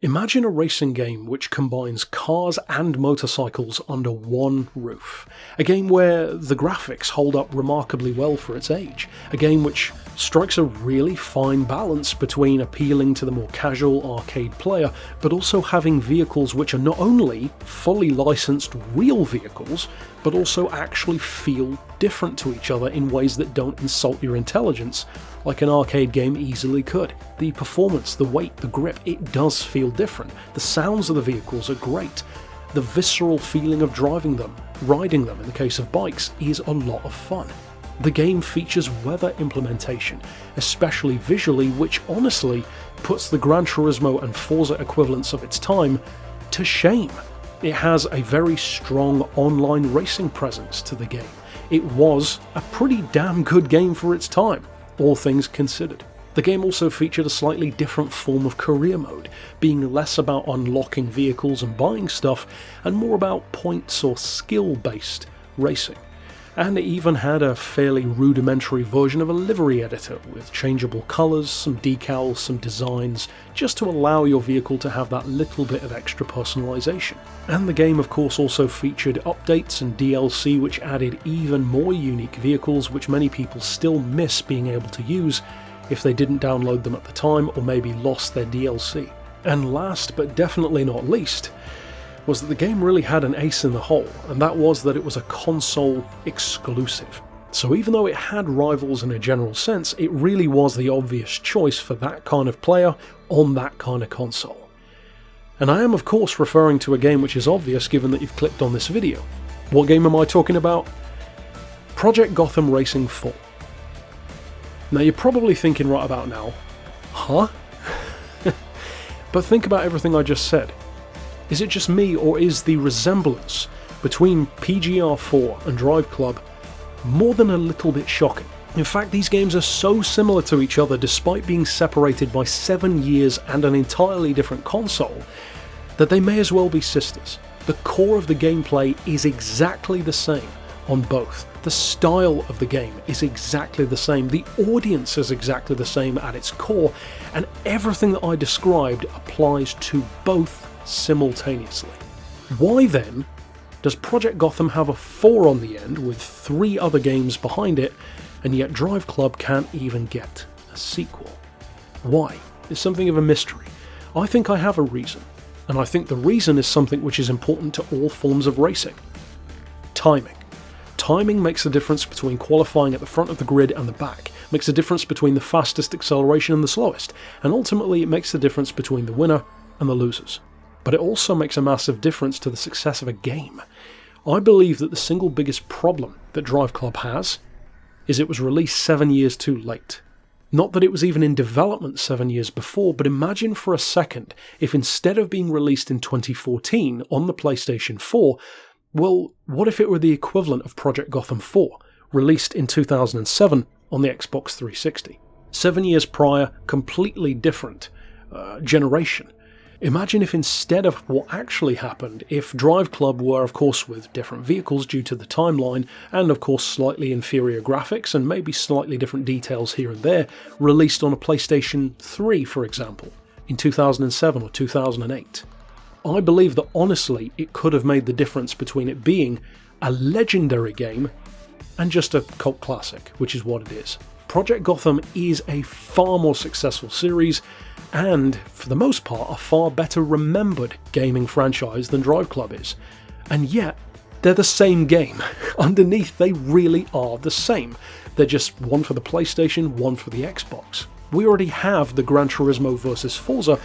Imagine a racing game which combines cars and motorcycles under one roof. A game where the graphics hold up remarkably well for its age. A game which strikes a really fine balance between appealing to the more casual arcade player, but also having vehicles which are not only fully licensed real vehicles, but also actually feel different to each other in ways that don't insult your intelligence, like an arcade game easily could. The performance, the weight, the grip, it does feel different. The sounds of the vehicles are great. The visceral feeling of driving them, riding them in the case of bikes, is a lot of fun. The game features weather implementation, especially visually, which honestly puts the Gran Turismo and Forza equivalents of its time to shame. It has a very strong online racing presence to the game. It was a pretty damn good game for its time, all things considered. The game also featured a slightly different form of career mode, being less about unlocking vehicles and buying stuff, and more about points or skill-based racing. And it even had a fairly rudimentary version of a livery editor, with changeable colours, some decals, some designs, just to allow your vehicle to have that little bit of extra personalisation. And the game of course also featured updates and DLC which added even more unique vehicles which many people still miss being able to use if they didn't download them at the time or maybe lost their DLC. And last but definitely not least, was that the game really had an ace in the hole, and that was that it was a console exclusive. So even though it had rivals in a general sense, it really was the obvious choice for that kind of player on that kind of console. And I am of course referring to a game which is obvious given that you've clicked on this video. What game am I talking about? Project Gotham Racing 4. Now you're probably thinking right about now, huh? But think about everything I just said. Is it just me, or is the resemblance between PGR4 and DRIVECLUB more than a little bit shocking? In fact, these games are so similar to each other despite being separated by 7 years and an entirely different console, that they may as well be sisters. The core of the gameplay is exactly the same on both. The style of the game is exactly the same, the audience is exactly the same at its core, and everything that I described applies to both simultaneously. Why then does Project Gotham have a 4 on the end with 3 other games behind it, and yet DRIVECLUB can't even get a sequel? Why? It's something of a mystery. I think I have a reason, and I think the reason is something which is important to all forms of racing. Timing. Timing makes the difference between qualifying at the front of the grid and the back, makes the difference between the fastest acceleration and the slowest, and ultimately it makes the difference between the winner and the losers. But it also makes a massive difference to the success of a game. I believe that the single biggest problem that DRIVECLUB has is it was released 7 years too late. Not that it was even in development 7 years before, but imagine for a second if instead of being released in 2014 on the PlayStation 4, well, what if it were the equivalent of Project Gotham 4, released in 2007 on the Xbox 360? 7 years prior, completely different generation. Imagine if instead of what actually happened, if DRIVECLUB were of course with different vehicles due to the timeline, and of course slightly inferior graphics and maybe slightly different details here and there, released on a PlayStation 3 for example, in 2007 or 2008. I believe that honestly it could have made the difference between it being a legendary game and just a cult classic, which is what it is. Project Gotham is a far more successful series, and, for the most part, a far better remembered gaming franchise than DRIVECLUB is. And yet, they're the same game. Underneath, they really are the same. They're just one for the PlayStation, one for the Xbox. We already have the Gran Turismo vs Forza,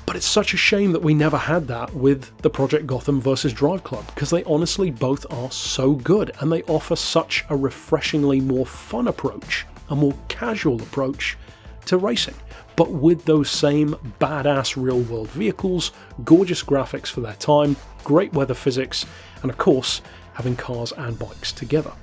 but it's such a shame that we never had that with the Project Gotham vs DRIVECLUB, because they honestly both are so good, and they offer such a refreshingly more fun approach, a more casual approach to racing, but with those same badass real-world vehicles, gorgeous graphics for their time, great weather physics, and of course, having cars and bikes together.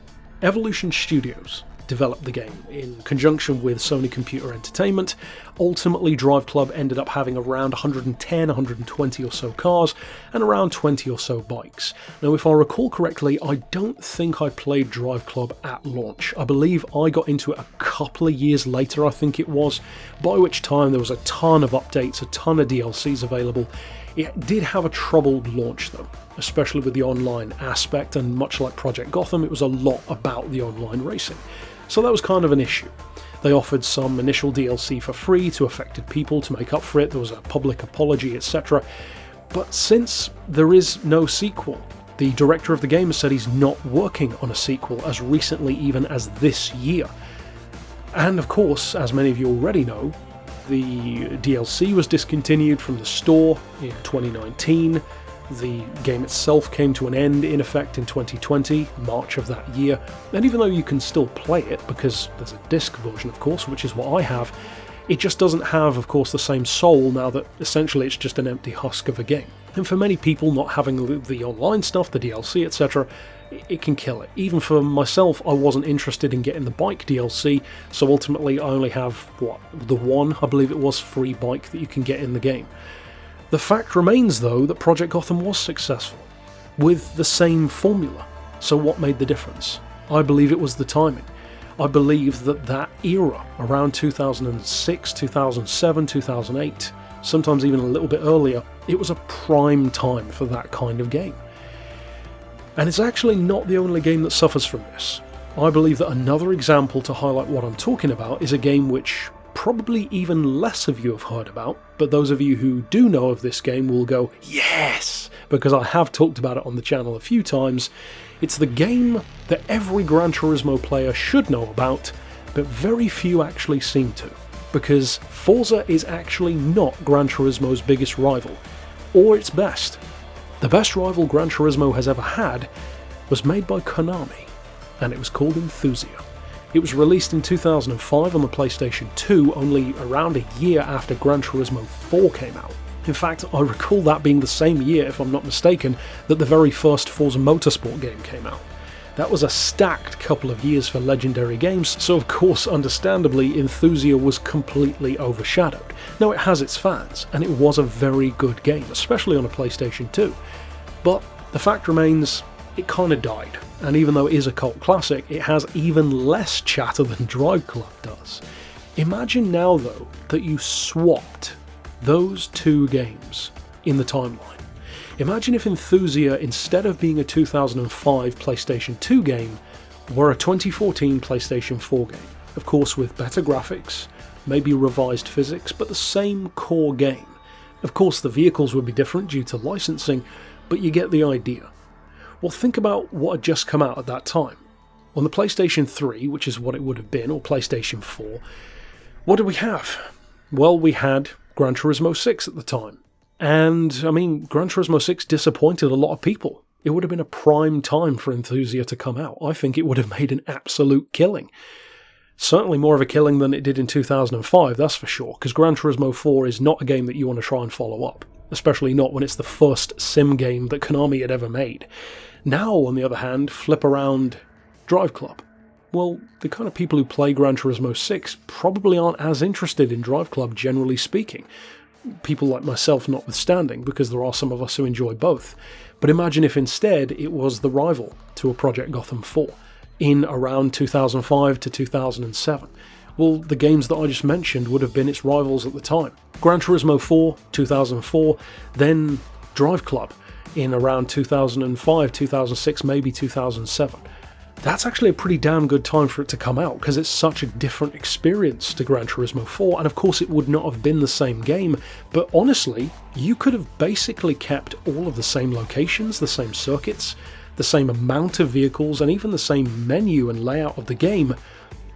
Evolution Studios developed the game in conjunction with Sony Computer Entertainment. Ultimately, DRIVECLUB ended up having around 110, 120 or so cars and around 20 or so bikes. Now, if I recall correctly, I don't think I played DRIVECLUB at launch. I believe I got into it a couple of years later, I think it was, by which time there was a ton of updates, a ton of DLCs available. It did have a troubled launch though, especially with the online aspect, and much like Project Gotham, it was a lot about the online racing. So that was kind of an issue. They offered some initial DLC for free to affected people to make up for it, there was a public apology, etc. But since there is no sequel, the director of the game has said he's not working on a sequel as recently even as this year. And of course, as many of you already know, the DLC was discontinued from the store in 2019. The game itself came to an end in effect in 2020, March of that year, and even though you can still play it, because there's a disc version of course, which is what I have, it just doesn't have of course the same soul now that essentially it's just an empty husk of a game. And for many people, not having the online stuff, the DLC, etc., it can kill it. Even for myself, I wasn't interested in getting the bike DLC, so ultimately I only have, the one, I believe it was, free bike that you can get in the game. The fact remains though that Project Gotham was successful, with the same formula. So what made the difference? I believe it was the timing. I believe that era, around 2006, 2007, 2008, sometimes even a little bit earlier, it was a prime time for that kind of game. And it's actually not the only game that suffers from this. I believe that another example to highlight what I'm talking about is a game which probably even less of you have heard about, but those of you who do know of this game will go, yes, because I have talked about it on the channel a few times. It's the game that every Gran Turismo player should know about, but very few actually seem to, because Forza is actually not Gran Turismo's biggest rival, or its best. The best rival Gran Turismo has ever had was made by Konami, and it was called Enthusia. It was released in 2005 on the PlayStation 2, only around a year after Gran Turismo 4 came out. In fact, I recall that being the same year, if I'm not mistaken, that the very first Forza Motorsport game came out. That was a stacked couple of years for legendary games, so of course, understandably, Enthusia was completely overshadowed. Now, it has its fans, and it was a very good game, especially on a PlayStation 2. But the fact remains, it kinda died, and even though it is a cult classic, it has even less chatter than DRIVECLUB does. Imagine now, though, that you swapped those two games in the timeline. Imagine if Enthusia, instead of being a 2005 PlayStation 2 game, were a 2014 PlayStation 4 game. Of course with better graphics, maybe revised physics, but the same core game. Of course the vehicles would be different due to licensing, but you get the idea. Well, think about what had just come out at that time. On the PlayStation 3, which is what it would have been, or PlayStation 4, what did we have? Well, we had Gran Turismo 6 at the time. And, I mean, Gran Turismo 6 disappointed a lot of people. It would have been a prime time for Enthusia to come out. I think it would have made an absolute killing. Certainly more of a killing than it did in 2005, that's for sure, because Gran Turismo 4 is not a game that you want to try and follow up, especially not when it's the first sim game that Konami had ever made. Now, on the other hand, flip around DRIVECLUB. Well, the kind of people who play Gran Turismo 6 probably aren't as interested in DRIVECLUB, generally speaking. People like myself notwithstanding, because there are some of us who enjoy both. But imagine if instead it was the rival to a Project Gotham 4 in around 2005 to 2007. Well, the games that I just mentioned would have been its rivals at the time. Gran Turismo 4, 2004, then DRIVECLUB in around 2005, 2006, maybe 2007. That's actually a pretty damn good time for it to come out, because it's such a different experience to Gran Turismo 4, and of course it would not have been the same game, but honestly, you could have basically kept all of the same locations, the same circuits, the same amount of vehicles, and even the same menu and layout of the game.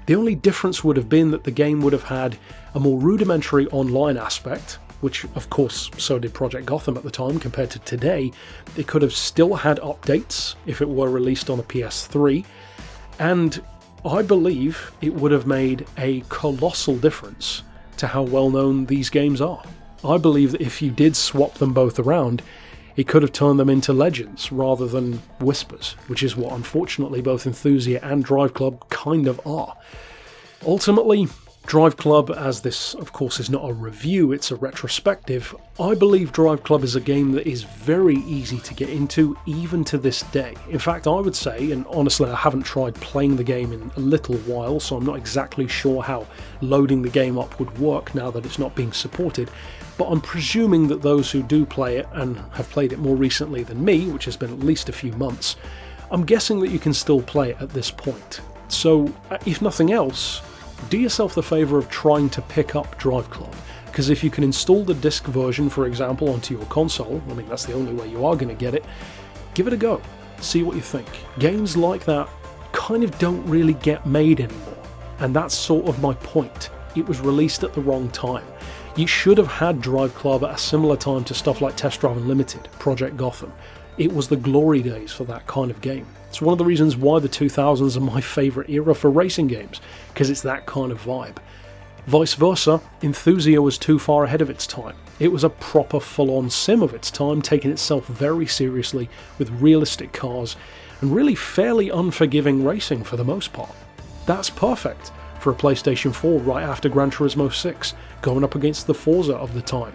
The only difference would have been that the game would have had a more rudimentary online aspect, which of course so did Project Gotham at the time compared to today. It could have still had updates if it were released on a PS3, and I believe it would have made a colossal difference to how well known these games are. I believe that if you did swap them both around, He could have turned them into legends rather than whispers, which is what unfortunately both Enthusia and DRIVECLUB kind of are. Ultimately, DRIVECLUB, as this of course is not a review, it's a retrospective, I believe DRIVECLUB is a game that is very easy to get into even to this day. In fact, I would say, and honestly I haven't tried playing the game in a little while, so I'm not exactly sure how loading the game up would work now that it's not being supported, but I'm presuming that those who do play it and have played it more recently than me, which has been at least a few months, I'm guessing that you can still play it at this point. So, if nothing else, do yourself the favour of trying to pick up DRIVECLUB, because if you can install the disc version, for example, onto your console, I mean that's the only way you are going to get it, give it a go, see what you think. Games like that kind of don't really get made anymore, and that's sort of my point. It was released at the wrong time. You should have had DRIVECLUB at a similar time to stuff like Test Drive Unlimited, Project Gotham. It was the glory days for that kind of game. It's one of the reasons why the 2000s are my favourite era for racing games, because it's that kind of vibe. Vice versa, Enthusia was too far ahead of its time. It was a proper full-on sim of its time, taking itself very seriously with realistic cars and really fairly unforgiving racing for the most part. That's perfect for a PlayStation 4 right after Gran Turismo 6, going up against the Forza of the time.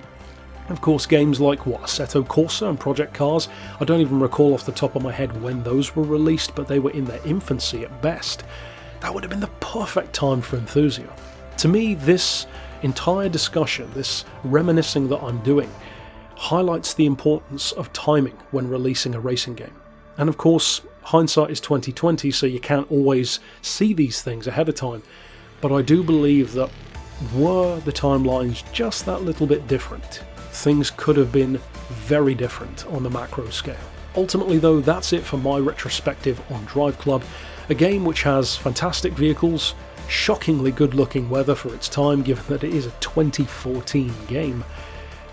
Of course, games like Assetto Corsa and Project Cars, I don't even recall off the top of my head when those were released, but they were in their infancy at best. That would have been the perfect time for Enthusia. To me, this entire discussion, this reminiscing that I'm doing, highlights the importance of timing when releasing a racing game. And of course, hindsight is 2020, so you can't always see these things ahead of time, but I do believe that were the timelines just that little bit different, things could have been very different on the macro scale. Ultimately though, that's it for my retrospective on DRIVECLUB, a game which has fantastic vehicles, shockingly good looking weather for its time given that it is a 2014 game,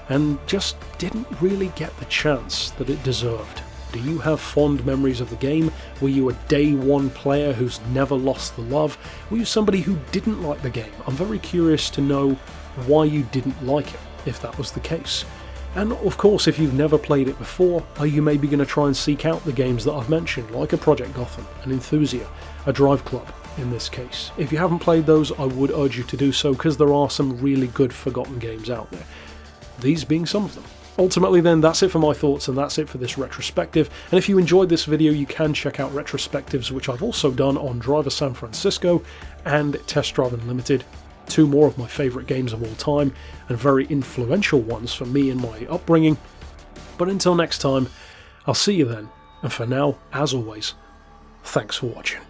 and just didn't really get the chance that it deserved. Do you have fond memories of the game? Were you a day one player who's never lost the love? Were you somebody who didn't like the game? I'm very curious to know why you didn't like it, if that was the case. And of course, if you've never played it before, are you maybe going to try and seek out the games that I've mentioned, like a Project Gotham, an Enthusia, a DRIVECLUB in this case? If you haven't played those, I would urge you to do so, because there are some really good forgotten games out there, these being some of them. Ultimately then, that's it for my thoughts, and that's it for this retrospective. And if you enjoyed this video, you can check out retrospectives, which I've also done on Driver San Francisco and Test Drive Unlimited, two more of my favourite games of all time, and very influential ones for me and my upbringing. But until next time, I'll see you then, and for now, as always, thanks for watching.